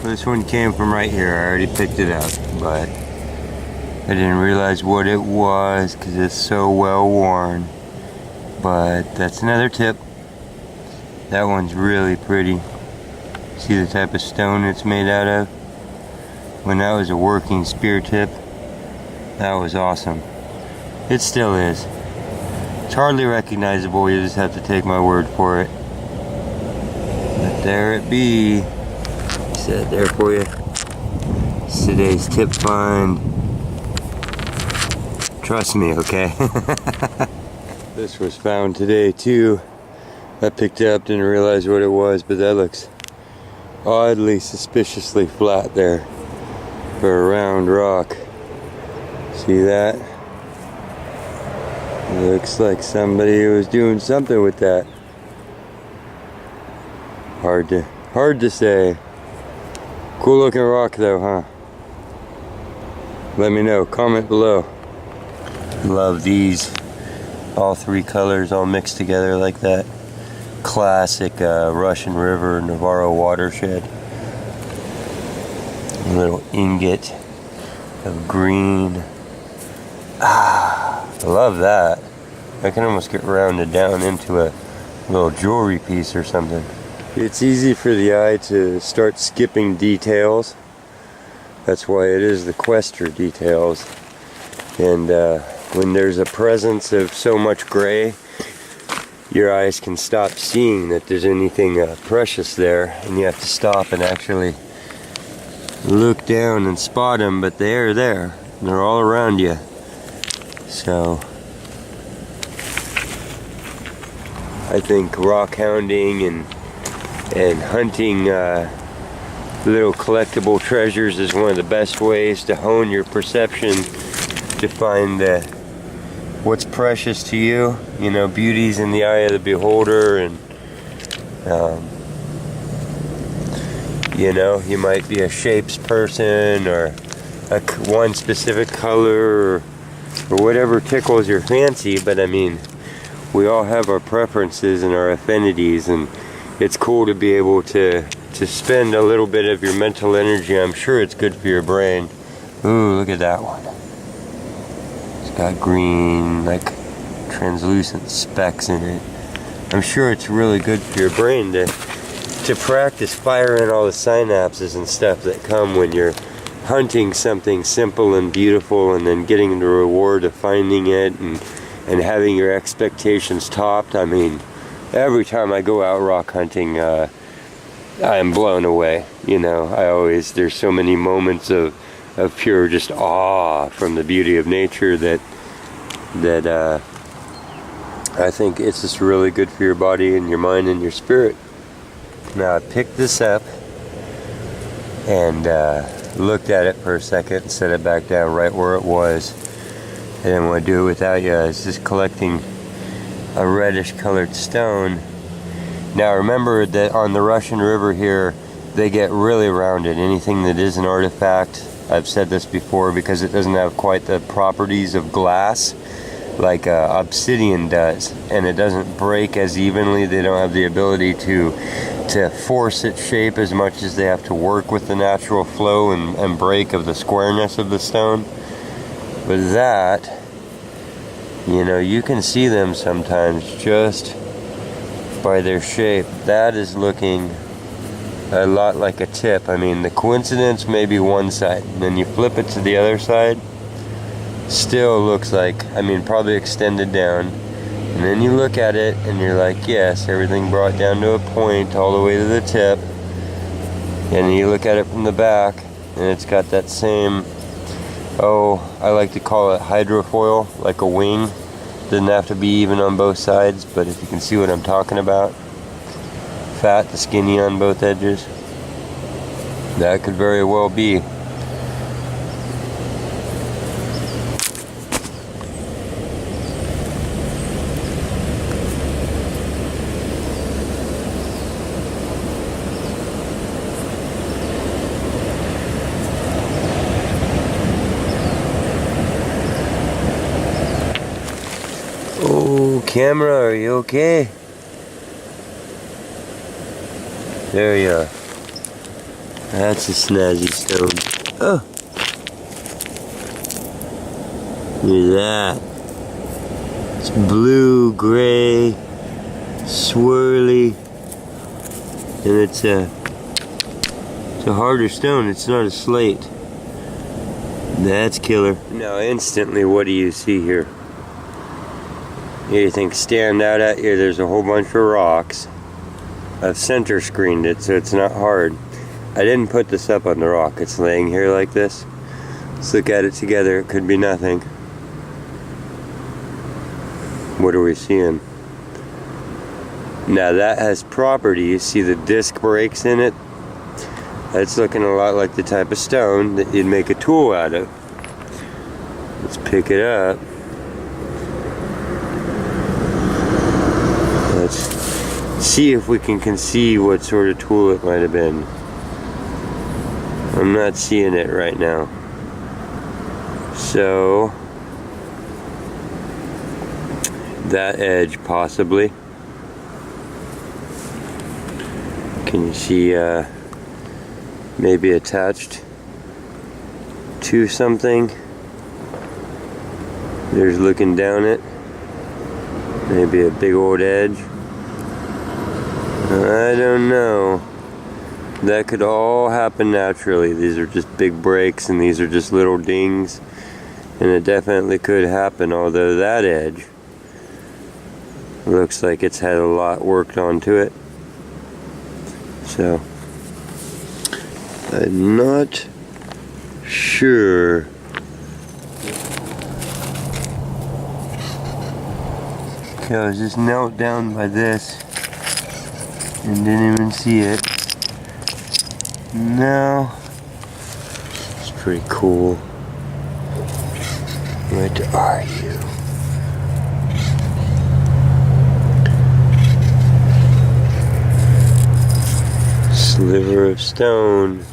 This one came from right here. I already picked it up, but I didn't realize what it was because it's so well worn. But that's another tip. That one's really pretty. See the type of stone it's made out of? When that was a working spear tip, that was awesome. It still is. It's hardly recognizable, you just have to take my word for it. But there it be. Set it there for you. It's today's tip find. Trust me, okay? This was found today too. I picked it up, didn't realize what it was, but that looks oddly, suspiciously flat there for a round rock. See that? Looks like somebody was doing something with that. Hard to say. Cool looking rock though, huh? Let me know, comment below. Love these. All three colors all mixed together like that. Classic Russian River Navarro watershed. A little ingot of green. I love that. I can almost get rounded down into a little jewelry piece or something. It's easy for the eye to start skipping details. That's why it is the quester details. And when there's a presence of so much gray, your eyes can stop seeing that there's anything precious there, and you have to stop and actually look down and spot them, but they're there. They're all around you. So I think rockhounding and hunting little collectible treasures is one of the best ways to hone your perception, to find what's precious to you. You know, beauty's in the eye of the beholder, and you know, you might be a shapes person or one specific color or whatever tickles your fancy, but I mean, we all have our preferences and our affinities, and it's cool to be able to spend a little bit of your mental energy. I'm sure it's good for your brain. Ooh, look at that one. It's got green, like translucent specks in it. I'm sure it's really good for your brain to practice firing all the synapses and stuff that come when you're hunting something simple and beautiful, and then getting the reward of finding it and having your expectations topped. I mean, every time I go out rock hunting, I'm blown away. You know, there's so many moments of pure just awe from the beauty of nature that I think it's just really good for your body and your mind and your spirit. Now I picked this up and looked at it for a second and set it back down right where it was. I didn't want to do it without you. I was just collecting a reddish colored stone. Now remember that on the Russian River here, they get really rounded. Anything that is an artifact, I've said this before, because it doesn't have quite the properties of glass like obsidian does, and it doesn't break as evenly. They don't have the ability to force its shape as much as they have to work with the natural flow and break of the squareness of the stone. But that, you know, you can see them sometimes just by their shape. That is looking a lot like a tip. I mean, the coincidence may be one side, and then you flip it to the other side, still looks like, I mean, probably extended down. And then you look at it and you're like, yes, everything brought down to a point all the way to the tip. And you look at it from the back and it's got that same, I like to call it hydrofoil, like a wing. Doesn't have to be even on both sides, but if you can see what I'm talking about, fat to skinny on both edges, that could very well be. Oh, camera, are you okay? There you are. That's a snazzy stone. Oh! Look at that. It's blue, gray, swirly, and it's a harder stone. It's not a slate. That's killer. Now instantly, what do you see here? Anything stand out at you? There's a whole bunch of rocks. I've center screened it so it's not hard. I didn't put this up on the rock. It's laying here like this. Let's look at it together. It could be nothing. What are we seeing? Now that has properties. See the disc breaks in it? That's looking a lot like the type of stone that you'd make a tool out of. Let's pick it up. Let's see if we can see what sort of tool it might have been. I'm not seeing it right now. So, that edge possibly. Can you see maybe attached to something? There's looking down it. Maybe a big old edge. I don't know. That could all happen naturally. These are just big breaks and these are just little dings. And it definitely could happen, although that edge looks like it's had a lot worked onto it. So, I'm not sure. Okay, I was just knelt down by this and didn't even see it. No, it's pretty cool. What are you? Sliver of stone.